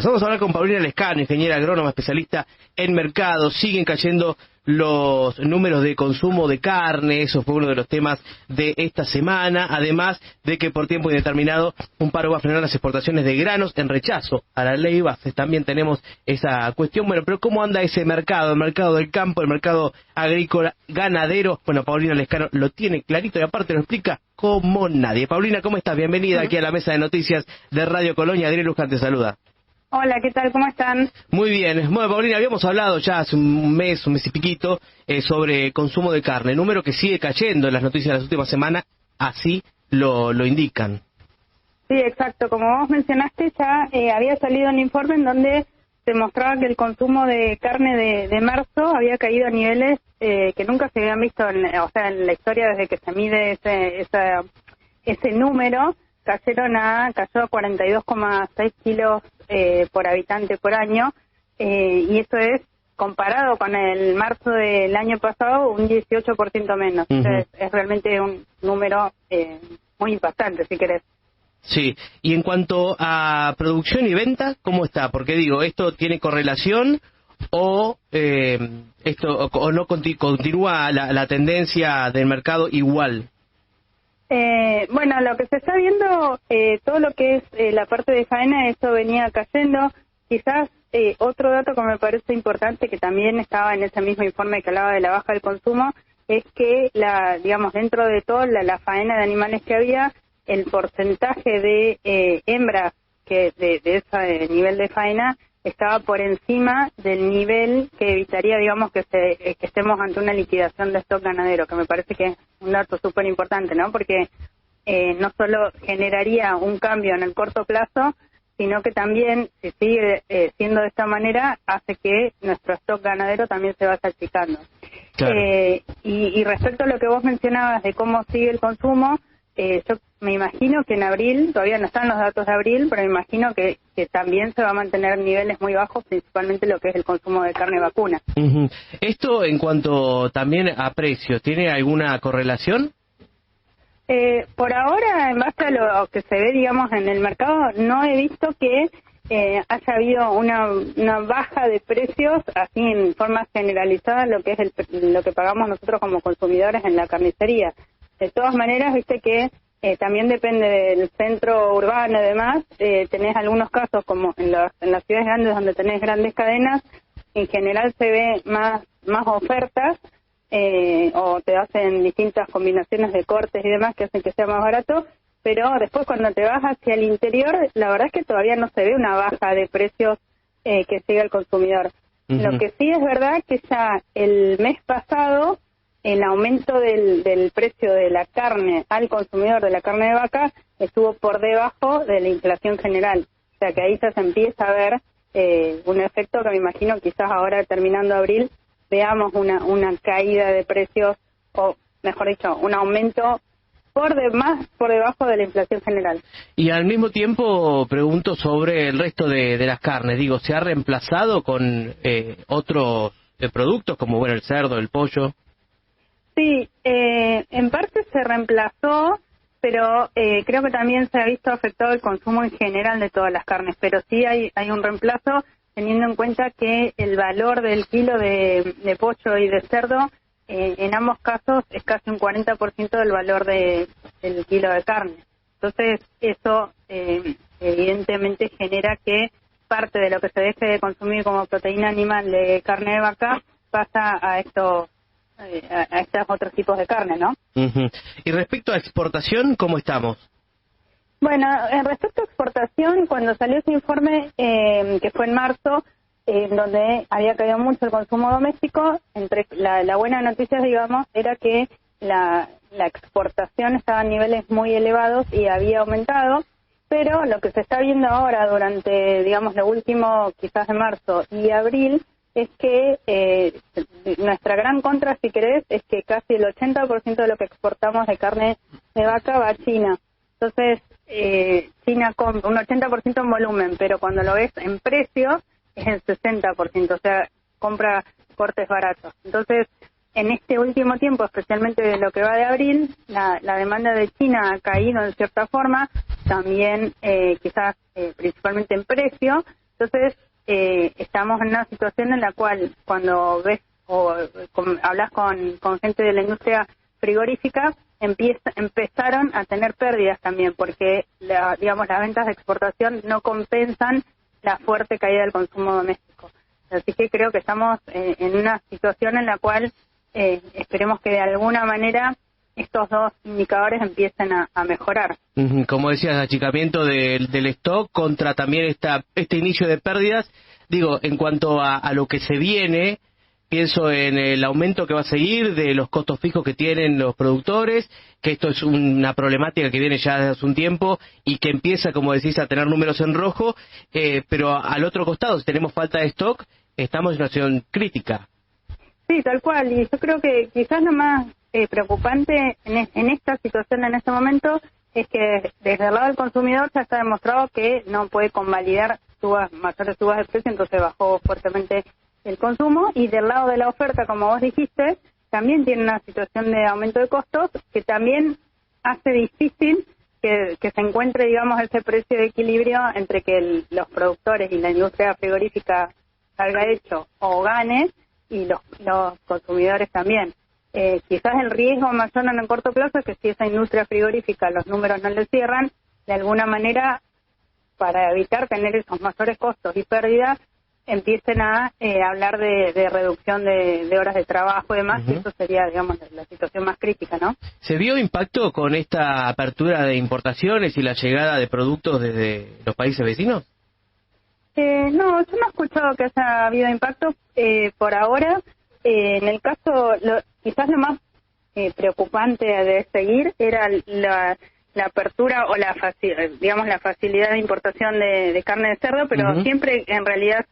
Vamos a hablar con Paulina Lescano, ingeniera agrónoma, especialista en mercado. Siguen cayendo los números de consumo de carne, eso fue uno de los temas de esta semana, además de que por tiempo indeterminado un paro va a frenar las exportaciones de granos en rechazo a la ley Bases. También tenemos esa cuestión. Bueno, pero ¿cómo anda ese mercado? El mercado del campo, el mercado agrícola, ganadero. Bueno, Paulina Lescano lo tiene clarito y aparte lo explica como nadie. Paulina, ¿cómo estás? Bienvenida aquí a la mesa de noticias de Radio Colonia. Adrián Luján te saluda. Hola, ¿qué tal? ¿Cómo están? Muy bien. Bueno, Paulina, habíamos hablado ya hace un mes y piquito, sobre consumo de carne, número que sigue cayendo en las noticias de las últimas semanas, así lo indican. Sí, exacto. Como vos mencionaste, ya había salido un informe en donde se mostraba que el consumo de carne de marzo había caído a niveles que nunca se habían visto en la historia desde que se mide ese número. Cayó a 42,6 kilos por habitante por año, y eso es, comparado con el marzo del año pasado, un 18% menos. Entonces, es realmente un número muy impactante, si querés. Sí, y en cuanto a producción y venta, ¿cómo está? Porque digo, ¿esto tiene correlación o no continúa la tendencia del mercado igual? Bueno, lo que se está viendo, todo lo que es la parte de faena, eso venía cayendo. Quizás otro dato que me parece importante, que también estaba en ese mismo informe que hablaba de la baja del consumo, es que dentro de todo la faena de animales que había, el porcentaje de hembras que de ese nivel de faena estaba por encima del nivel que evitaría, que estemos ante una liquidación de stock ganadero, que me parece que es un dato súper importante, ¿no? Porque no solo generaría un cambio en el corto plazo, sino que también, si sigue siendo de esta manera, hace que nuestro stock ganadero también se vaya achicando. Claro. Y respecto a lo que vos mencionabas de cómo sigue el consumo, yo me imagino que en abril, todavía no están los datos de abril, pero me imagino que también se va a mantener niveles muy bajos, principalmente lo que es el consumo de carne vacuna. Esto en cuanto también a precios, ¿tiene alguna correlación? Por ahora, en base a lo que se ve, en el mercado, no he visto que haya habido una baja de precios así en forma generalizada, lo que es lo que pagamos nosotros como consumidores en la carnicería. De todas maneras, viste que también depende del centro urbano y demás. Tenés algunos casos, como en las ciudades grandes donde tenés grandes cadenas, en general se ve más ofertas, o te hacen distintas combinaciones de cortes y demás que hacen que sea más barato, pero después cuando te vas hacia el interior, la verdad es que todavía no se ve una baja de precios que siga al consumidor. Lo que sí es verdad que ya el mes pasado el aumento del precio de la carne al consumidor de la carne de vaca estuvo por debajo de la inflación general. O sea que ahí ya se empieza a ver un efecto que me imagino quizás ahora terminando abril veamos una caída de precios, o mejor dicho, un aumento más por debajo de la inflación general. Y al mismo tiempo pregunto sobre el resto de las carnes. Digo, ¿se ha reemplazado con otros productos como el cerdo, el pollo? Sí, en parte se reemplazó, pero creo que también se ha visto afectado el consumo en general de todas las carnes, pero sí hay un reemplazo, teniendo en cuenta que el valor del kilo de pollo y de cerdo, en ambos casos, es casi un 40% del valor del kilo de carne. Entonces, eso evidentemente genera que parte de lo que se deje de consumir como proteína animal de carne de vaca pasa a estos otros tipos de carne, ¿no? Y respecto a exportación, ¿cómo estamos? Bueno, respecto a exportación, cuando salió ese informe, que fue en marzo, donde había caído mucho el consumo doméstico, entre la buena noticia, era que la exportación estaba a niveles muy elevados y había aumentado, pero lo que se está viendo ahora durante, lo último quizás de marzo y abril, es que nuestra gran contra, si querés, es que casi el 80% de lo que exportamos de carne de vaca va a China. Entonces, China compra un 80% en volumen, pero cuando lo ves en precio es el 60%, o sea, compra cortes baratos. Entonces, en este último tiempo, especialmente de lo que va de abril, la demanda de China ha caído en cierta forma, también quizás principalmente en precio, Entonces, estamos en una situación en la cual cuando ves o hablas con gente de la industria frigorífica, empezaron a tener pérdidas también, porque digamos las ventas de exportación no compensan la fuerte caída del consumo doméstico. Así que creo que estamos en una situación en la cual esperemos que de alguna manera estos dos indicadores empiecen a mejorar. Como decías, achicamiento del stock contra también este inicio de pérdidas. Digo, en cuanto a lo que se viene, pienso en el aumento que va a seguir de los costos fijos que tienen los productores, que esto es una problemática que viene ya desde hace un tiempo y que empieza, como decís, a tener números en rojo, pero al otro costado, si tenemos falta de stock, estamos en una situación crítica. Sí, tal cual, y yo creo que quizás lo más preocupante en esta situación, en este momento, es que desde el lado del consumidor ya está demostrado que no puede convalidar mayores subas de precio, entonces bajó fuertemente el consumo, y del lado de la oferta, como vos dijiste, también tiene una situación de aumento de costos que también hace difícil que se encuentre, digamos, ese precio de equilibrio entre que los productores y la industria frigorífica salga hecho o gane, y los consumidores también. Quizás el riesgo mayor en el corto plazo es que si esa industria frigorífica los números no le cierran, de alguna manera, para evitar tener esos mayores costos y pérdidas, empiecen a hablar de reducción de horas de trabajo y demás, y eso sería, digamos, la situación más crítica, ¿no? ¿Se vio impacto con esta apertura de importaciones y la llegada de productos desde los países vecinos? No, yo no he escuchado que haya habido impacto por ahora. En el caso, quizás lo más preocupante de seguir era la apertura o la facilidad de importación de carne de cerdo, pero siempre en realidad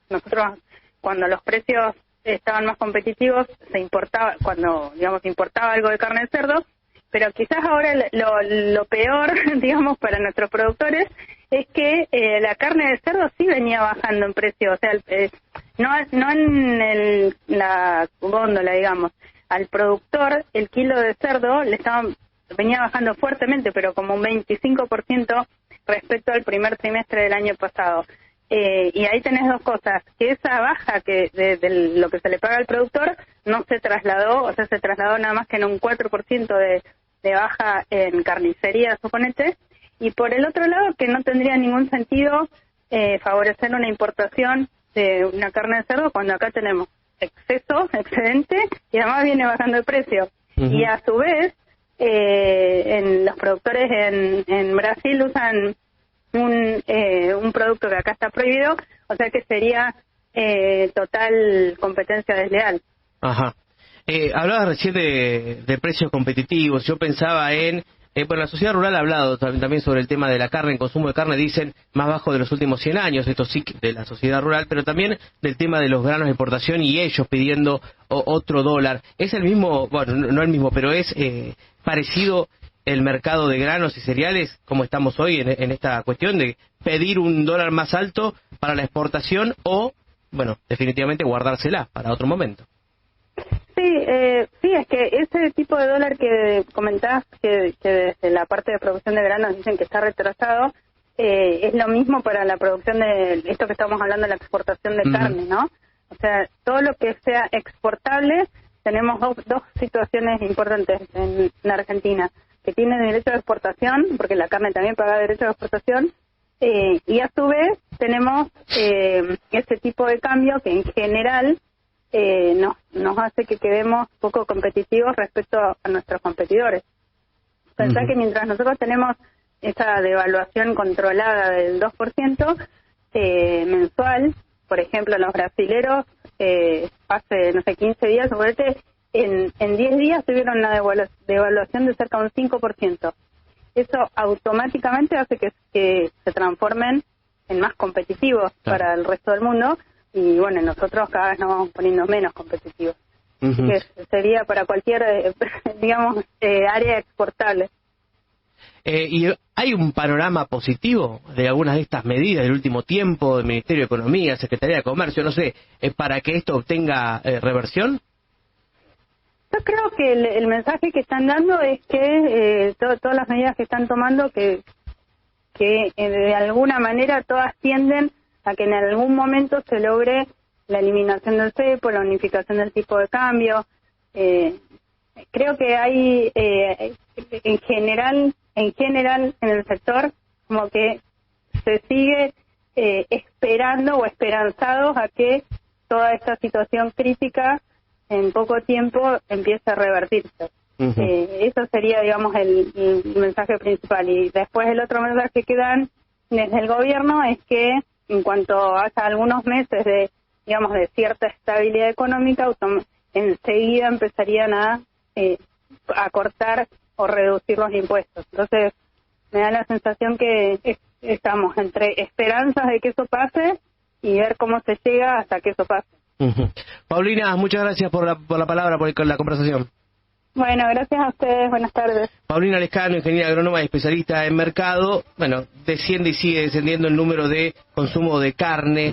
nosotros cuando los precios estaban más competitivos se importaba, cuando digamos importaba algo de carne de cerdo, pero quizás ahora lo peor, digamos, para nuestros productores es que la carne de cerdo sí venía bajando en precio, o sea, no en la góndola, digamos, al productor el kilo de cerdo venía bajando fuertemente, pero como un 25% respecto al primer trimestre del año pasado. Y ahí tenés dos cosas, que esa baja que de lo que se le paga al productor no se trasladó, o sea, se trasladó nada más que en un 4% de baja en carnicería, suponete, y por el otro lado que no tendría ningún sentido favorecer una importación de una carne de cerdo cuando acá tenemos excedente, y además viene bajando el precio. Y a su vez, los productores en Brasil usan un producto que acá está prohibido, o sea que sería total competencia desleal. Ajá. Hablabas recién de precios competitivos. Yo pensaba bueno, la sociedad rural ha hablado también sobre el tema de la carne, el consumo de carne, dicen, más bajo de los últimos 100 años, esto sí de la sociedad rural, pero también del tema de los granos de exportación y ellos pidiendo otro dólar. ¿Es el mismo, bueno, no el mismo, pero es parecido el mercado de granos y cereales como estamos hoy en esta cuestión de pedir un dólar más alto para la exportación o, bueno, definitivamente guardársela para otro momento? Sí, es que ese tipo de dólar que comentás, que desde la parte de producción de granos dicen que está retrasado, es lo mismo para la producción de esto que estamos hablando, la exportación de carne, ¿no? O sea, todo lo que sea exportable, tenemos dos situaciones importantes en Argentina, que tiene derecho de exportación, porque la carne también paga derecho de exportación, y a su vez tenemos ese tipo de cambio que en general nos hace que quedemos poco competitivos respecto a nuestros competidores. Pensá que mientras nosotros tenemos esa devaluación controlada del 2% mensual, por ejemplo, los brasileros hace, no sé, 15 días, suponete, en 10 días tuvieron una devaluación de cerca de un 5%. Eso automáticamente hace que se transformen en más competitivos para el resto del mundo, y bueno, nosotros cada vez nos vamos poniendo menos competitivos. Que sería para cualquier, digamos, área exportable. ¿Y hay un panorama positivo de algunas de estas medidas del último tiempo del Ministerio de Economía, Secretaría de Comercio, no sé, para que esto obtenga reversión? Yo creo que el mensaje que están dando es que todas las medidas que están tomando, que de alguna manera todas tienden a que en algún momento se logre la eliminación del cepo, la unificación del tipo de cambio. Creo que hay en general en el sector como que se sigue esperando o esperanzados a que toda esta situación crítica en poco tiempo empiece a revertirse. Eso sería, digamos, el mensaje principal. Y después el otro mensaje que dan desde el gobierno es que en cuanto haya algunos meses de, digamos, de cierta estabilidad económica, enseguida empezarían a cortar o reducir los impuestos. Entonces, me da la sensación que estamos entre esperanzas de que eso pase y ver cómo se llega hasta que eso pase. Paulina, muchas gracias por la palabra, por la conversación. Bueno, gracias a ustedes, buenas tardes. Paulina Lescano, ingeniera agrónoma y especialista en mercado. Bueno, desciende y sigue descendiendo el número de consumo de carne.